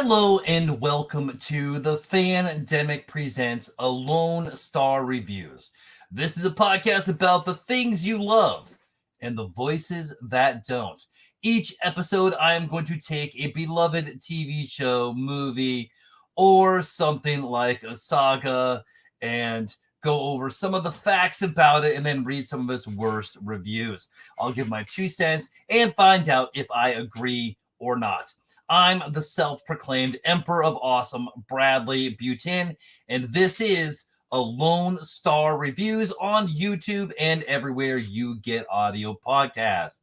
Hello and welcome to the Fandemic Presents Alone Star Reviews. This is a podcast about the things you love and the voices that don't. Each episode, I am going to take a beloved TV show, movie, or something like a saga and go over some of the facts about it and then read some of its worst reviews. I'll give my 2 cents and find out if I agree or not. I'm the self-proclaimed Emperor of Awesome, Bradley Butin, and this is Lone Star Reviews on YouTube and everywhere you get audio podcasts.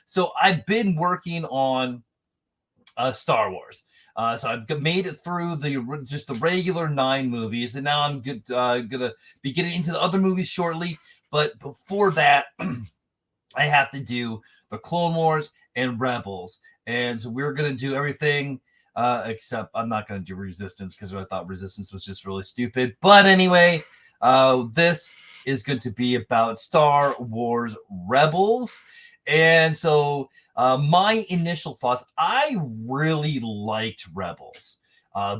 So I've been working on Star Wars. So I've made it through the regular 9 movies, and now I'm gonna be getting into the other movies shortly. But before that, I have to do the Clone Wars and Rebels. And so we're going to do everything except I'm not going to do Resistance because I thought Resistance was just really stupid. But anyway, this is going to be about Star Wars Rebels. And so my initial thoughts, I really liked Rebels.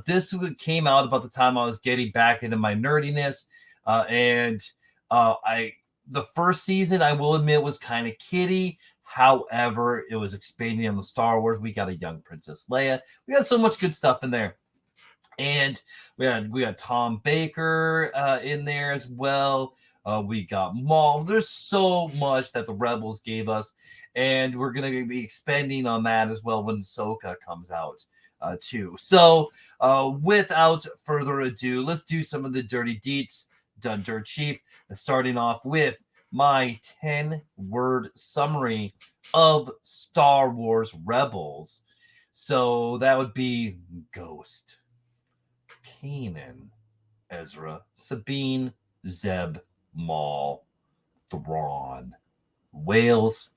This came out about the time I was getting back into my nerdiness. The first season, I will admit, was kind of kiddie. However, it was expanding on the Star Wars. We got a young Princess Leia. We got so much good stuff in there. And we had Tom Baker in there as well. We got Maul. There's so much that the Rebels gave us. And we're going to be expanding on that as well when Ahsoka comes out too. So without further ado, let's do some of the dirty deets done dirt cheap. Starting off with my 10-word summary of Star Wars Rebels. So that would be Ghost, Kanan, Ezra, Sabine, Zeb, Maul, Thrawn, Wales.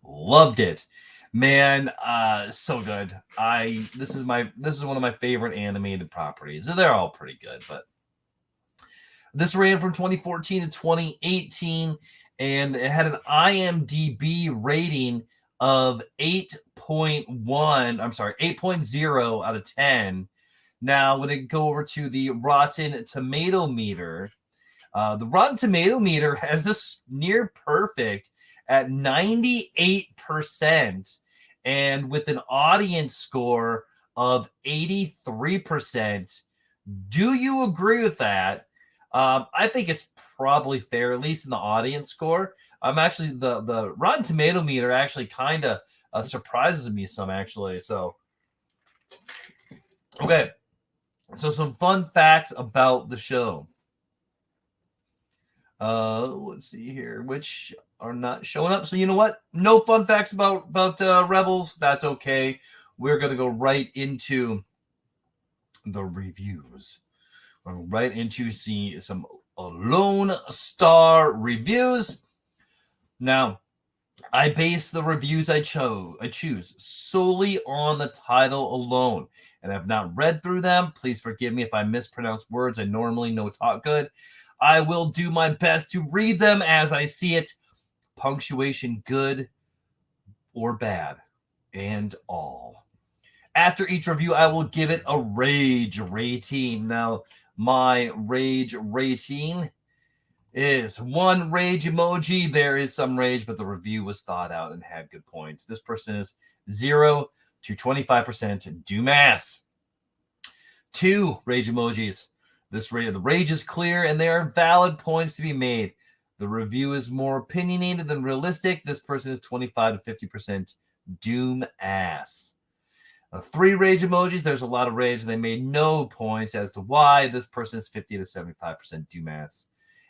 Loved it. Man, so good. This is one of my favorite animated properties. They're all pretty good, but this ran from 2014 to 2018, and it had an IMDb rating of 8.0 out of 10. Now, when it go over to the Rotten Tomato meter, the Rotten Tomato meter has this near perfect at 98%, and with an audience score of 83%. Do you agree with that? I think it's probably fair, at least in the audience score. I'm actually the Rotten Tomato meter actually kind of surprises me some actually. So, okay, so some fun facts about the show. Let's see here, which are not showing up. So you know what? No fun facts about Rebels. That's okay. We're gonna go right into the reviews. Right into see some Lone Star reviews. Now, I base the reviews I choose solely on the title alone, and I've not read through them. Please forgive me if I mispronounce words I normally know talk good. I will do my best to read them as I see it. Punctuation good or bad, and all. After each review, I will give it a rage rating. Now, my rage rating is 1 rage emoji. There is some rage, but the review was thought out and had good points. This person is 0 to 25% Dumas. 2 rage emojis. The rage is clear and there are valid points to be made. The review is more opinionated than realistic. This person is 25 to 50% Doom ass. 3 rage emojis. There's a lot of rage, and they made no points as to why. This person is 50 to 75% Dumas.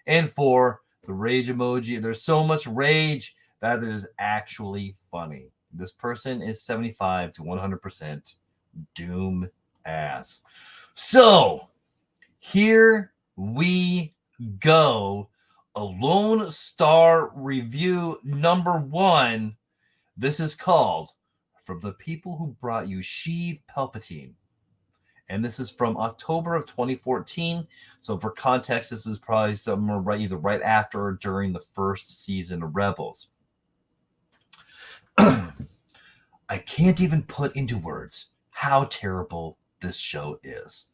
And 4, the rage emoji. There's so much rage that it is actually funny. This person is 75 to 100% Doom ass. So, here we go. A Lone Star review number 1. This is called From the People Who Brought You Sheev Palpatine. And this is from October of 2014. So for context, this is probably somewhere either right after or during the first season of Rebels. I can't even put into words how terrible this show is.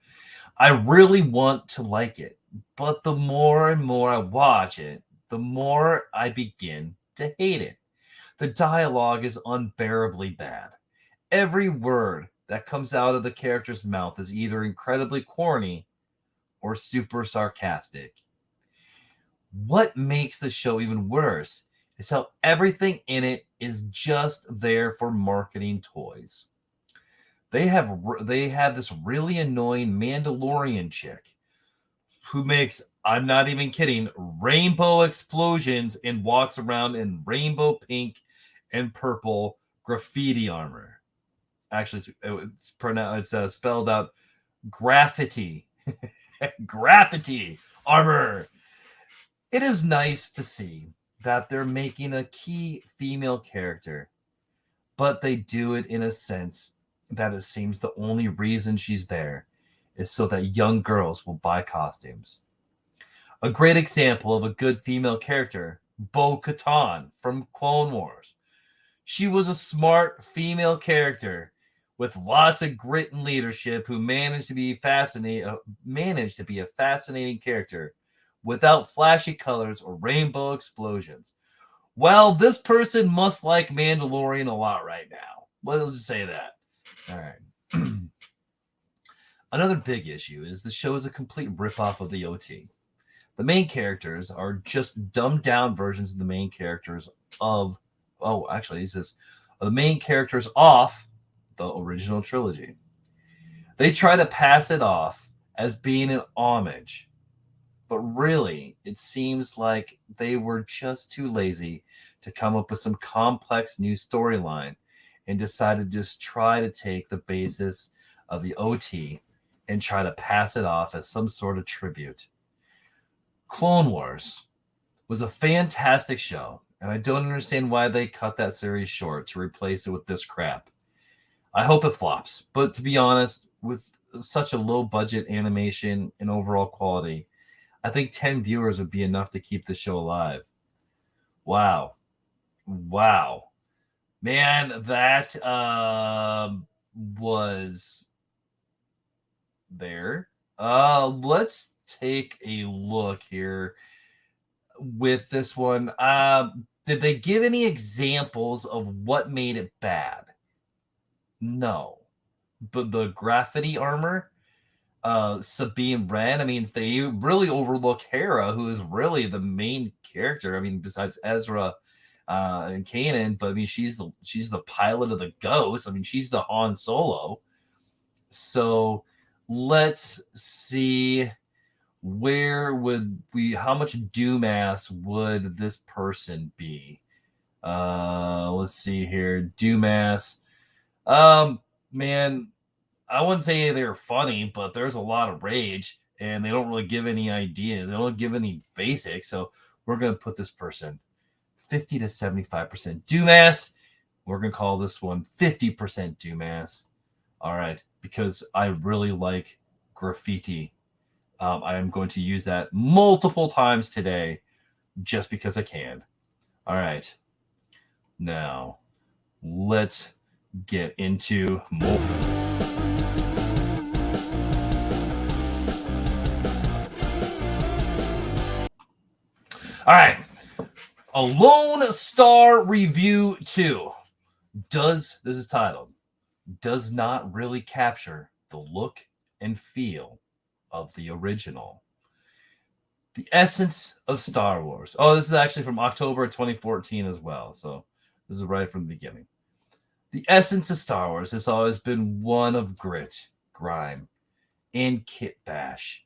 I really want to like it, but the more and more I watch it, the more I begin to hate it. The dialogue is unbearably bad. Every word that comes out of the character's mouth is either incredibly corny or super sarcastic. What makes the show even worse is how everything in it is just there for marketing toys. They have this really annoying Mandalorian chick who makes, I'm not even kidding, rainbow explosions and walks around in rainbow pink and purple graffiti armor. Actually, it's spelled out graffiti. Graffiti armor. It is nice to see that they're making a key female character, but they do it in a sense that it seems the only reason she's there is so that young girls will buy costumes. A great example of a good female character, Bo-Katan from Clone Wars. She was a smart female character with lots of grit and leadership who managed to be a fascinating character without flashy colors or rainbow explosions. Well, this person must like Mandalorian a lot right now. Let's just say that. All right. Another big issue is the show is a complete ripoff of the OT. The main characters are just dumbed down versions of the main characters of, he says, the main characters off the original trilogy. They try to pass it off as being an homage, but really, it seems like they were just too lazy to come up with some complex new storyline and decided to just try to take the basis of the OT and try to pass it off as some sort of tribute. Clone Wars was a fantastic show, and I don't understand why they cut that series short to replace it with this crap. I hope it flops, but to be honest, with such a low budget animation and overall quality, I think 10 viewers would be enough to keep the show alive. Wow. Man, that was there. Let's take a look here with this one. Did they give any examples of what made it bad? No. But the graffiti armor, Sabine Wren, I mean, they really overlook Hera, who is really the main character. I mean, besides Ezra and Kanan, but I mean, she's the pilot of the Ghost. I mean, she's the Han Solo. So let's see, how much Doomass would this person be? Let's see here, Doomass. Man, I wouldn't say they're funny, but there's a lot of rage, and they don't really give any ideas. They don't give any basics. So we're going to put this person 50 to 75% Doomass. We're going to call this one 50% Doomass. All right, because I really like graffiti. I am going to use that multiple times today just because I can. All right. Now, let's get into more. All right. A Lone Star Review 2 this is titled, does not really capture the look and feel of the original. The essence of Star Wars. Oh, this is actually from October 2014 as well. So this is right from the beginning. The essence of Star Wars has always been one of grit, grime, and kit bash.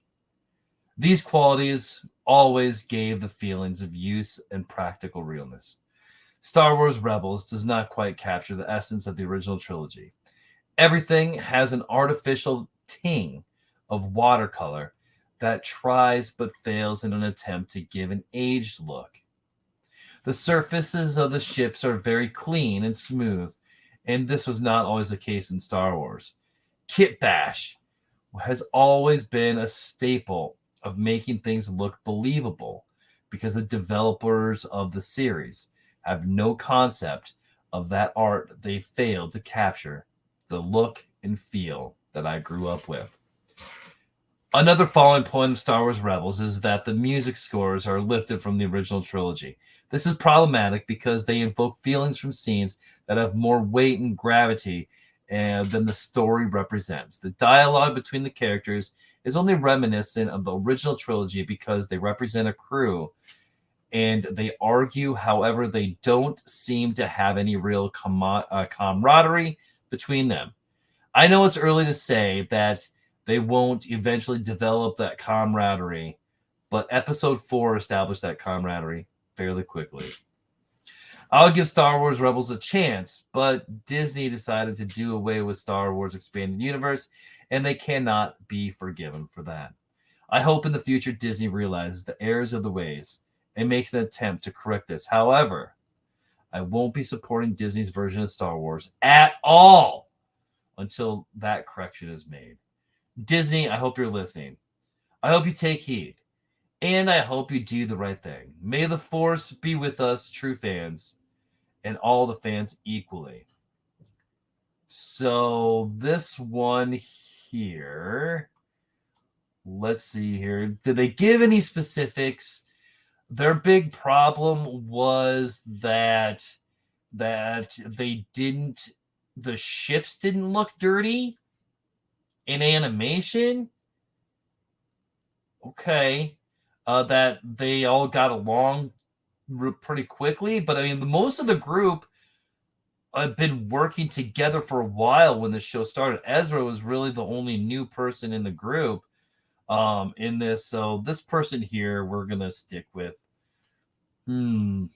These qualities always gave the feelings of use and practical realness. Star Wars Rebels does not quite capture the essence of the original trilogy. Everything has an artificial ting of watercolor that tries but fails in an attempt to give an aged look. The surfaces of the ships are very clean and smooth, and this was not always the case in Star Wars. Kit bash has always been a staple of making things look believable because the developers of the series have no concept of that art. They failed to capture the look and feel that I grew up with. Another falling point of Star Wars Rebels is that the music scores are lifted from the original trilogy. This is problematic because they invoke feelings from scenes that have more weight and gravity than the story represents. The dialogue between the characters is only reminiscent of the original trilogy because they represent a crew and they argue. However, they don't seem to have any real camaraderie between them. I know it's early to say that they won't eventually develop that camaraderie, but episode 4 established that camaraderie fairly quickly. I'll give Star Wars Rebels a chance, but Disney decided to do away with Star Wars Expanded Universe, and they cannot be forgiven for that. I hope in the future Disney realizes the errors of the ways and makes an attempt to correct this. However, I won't be supporting Disney's version of Star Wars at all until that correction is made. Disney, I hope you're listening. I hope you take heed. And I hope you do the right thing. May the Force be with us, true fans, and all the fans equally. So this one here, let's see here. Did they give any specifics? Their big problem was that they didn't, the ships didn't look dirty in animation. Okay. That they all got along pretty quickly, but I mean, most of the group have been working together for a while when the show started. Ezra was really the only new person in the group in this. So this person here, we're gonna stick with. The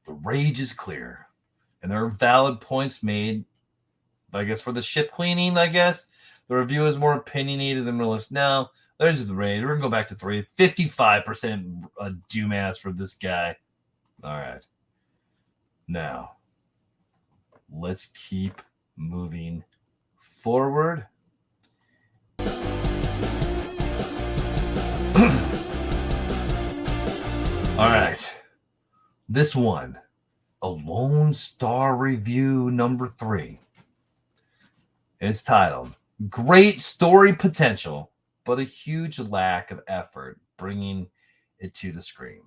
rage is clear, and there are valid points made. I guess for the ship cleaning, I guess the review is more opinionated than realistic. Now, there's the rage. We're gonna go back to 3. 55% doomass for this guy. All right. Now, let's keep moving forward. All right. This one, a Lone Star review number 3. It's titled Great Story Potential, but a Huge Lack of Effort Bringing It to the Screen.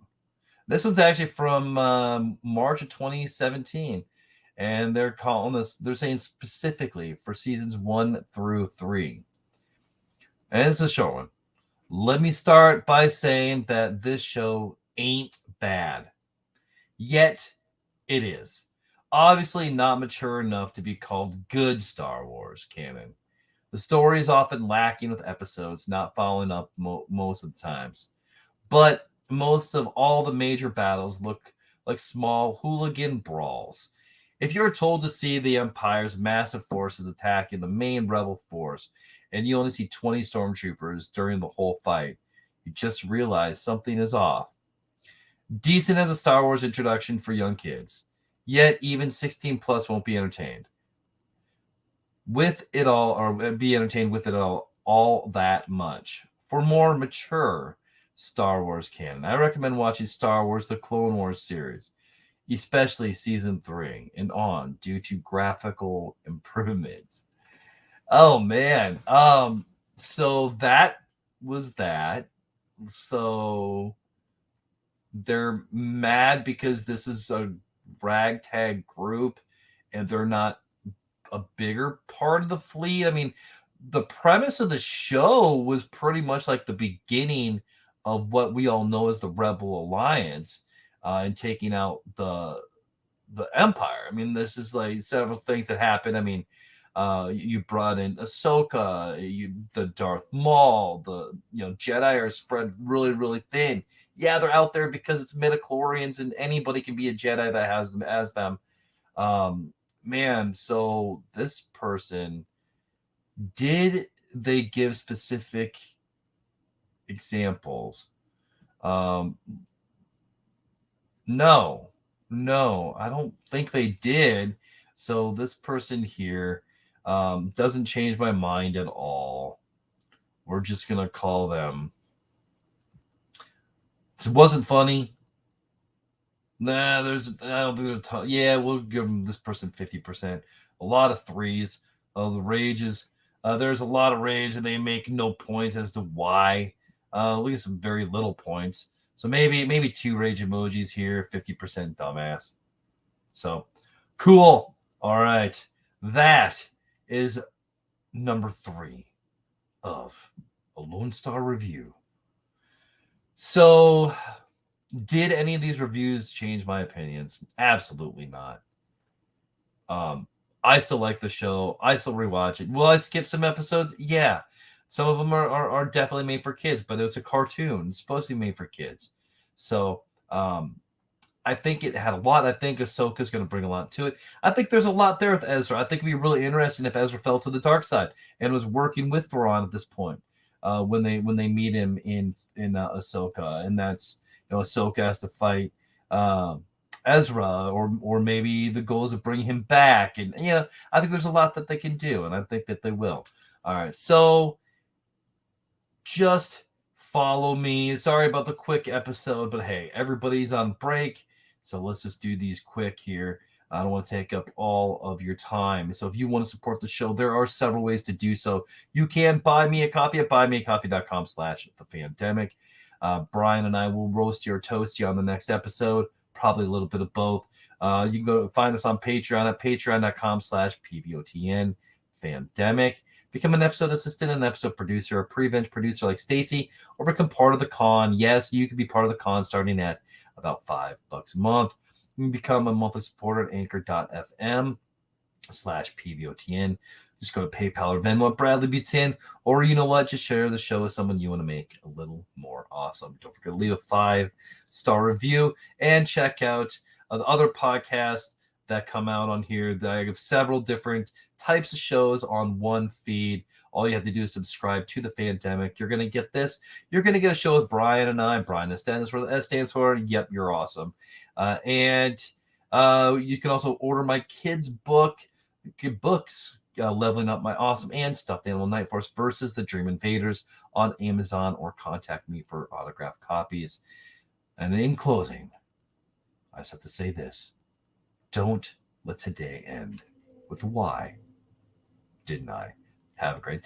This one's actually from March of 2017, and they're calling this, they're saying specifically for seasons 1 through 3. And it's a short one. Let me start by saying that this show ain't bad. Yet, it is. Obviously not mature enough to be called good Star Wars canon. The story is often lacking with episodes not following up most of the times. But most of all the major battles look like small hooligan brawls. If you're told to see the Empire's massive forces attacking the main rebel force, and you only see 20 stormtroopers during the whole fight, you just realize something is off. Decent as a Star Wars introduction for young kids, yet even 16 plus won't be entertained with it all, or be entertained with it all that much. For more mature Star Wars canon, I recommend watching Star Wars The Clone Wars series, especially season 3 and on, due to graphical improvements. Oh man. So that was that. So they're mad because this is a ragtag group and they're not a bigger part of the fleet. I mean, the premise of the show was pretty much like the beginning of what we all know as the Rebel Alliance, and taking out the Empire. I mean, this is like several things that happened. I mean, you brought in Ahsoka, the Darth Maul, the Jedi are spread really, really thin. Yeah, they're out there because it's midichlorians, and anybody can be a Jedi that has them as them. Man, so this person, did they give specific examples? No, I don't think they did. So this person here doesn't change my mind at all. We're just gonna call them. It wasn't funny. Nah, I don't think there's a ton. Yeah, we'll give them this person 50%. A lot of 3s. The rage is there's a lot of rage, and they make no points as to why. At least very little points. So maybe 2 rage emojis here, 50% dumbass. So cool. All right, that is number 3 of a Lone Star review. So, did any of these reviews change my opinions? Absolutely not. I still like the show. I still rewatch it. Will I skip some episodes? Yeah. Some of them are definitely made for kids, but it's a cartoon. It's supposed to be made for kids. So I think it had a lot. I think Ahsoka's going to bring a lot to it. I think there's a lot there with Ezra. I think it'd be really interesting if Ezra fell to the dark side and was working with Thrawn at this point when they meet him in Ahsoka, and that's Ahsoka has to fight Ezra, or maybe the goal is to bring him back, and I think there's a lot that they can do, and I think that they will. All right, so just follow me. Sorry about the quick episode, but hey, everybody's on break. So let's just do these quick here. I don't want to take up all of your time. So if you want to support the show, there are several ways to do so. You can buy me a coffee at buymeacoffee.com/thefandemic. Brian and I will roast you or toast you on the next episode. Probably a little bit of both. You can go find us on Patreon at patreon.com/pvotn Fandemic. Become an episode assistant, an episode producer, a pre-bench producer like Stacy, or become part of the con. Yes, you can be part of the con starting at about $5 a month. You can become a monthly supporter at anchor.fm/pvotn. Just go to PayPal or Venmo at Bradley Butin, or you know what? Just share the show with someone you want to make a little more awesome. Don't forget to leave a 5-star review and check out the other podcasts that come out on here. I have several different types of shows on one feed. All you have to do is subscribe to the Fandemic. You're going to get this. You're going to get a show with Brian and I. Brian stands for the S stands for Yep, You're Awesome. And you can also order my kids' books, Leveling Up My Awesome and Stuffed Animal Night Force versus the Dream Invaders on Amazon, or contact me for autographed copies. And in closing, I just have to say this. Don't let today end with why didn't I? Have a great day.